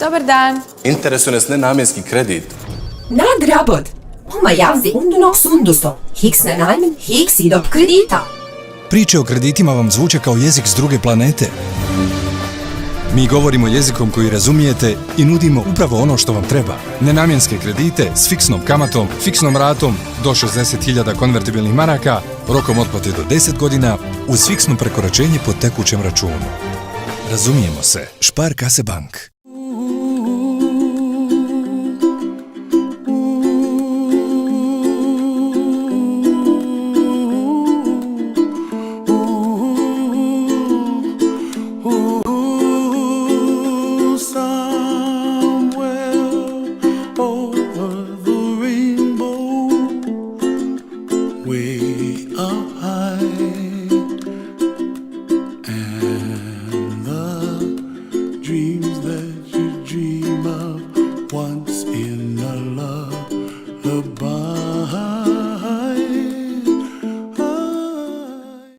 Dobar dan. Interesuje nas nenamjenski kredit. Nadrabod! Oma javzi undunog sundusto. Hiks na najmen, hiks i do kredita. Priče o kreditima vam zvuče kao jezik s druge planete. Mi govorimo jezikom koji razumijete i nudimo upravo ono što vam treba. Nenamjenske kredite s fiksnom kamatom, fiksnom ratom do 60.000 konvertibilnih maraka, rokom otplate do 10 godina, uz fiksno prekoračenje po tekućem računu. Razumijemo se. Sparkasse Bank.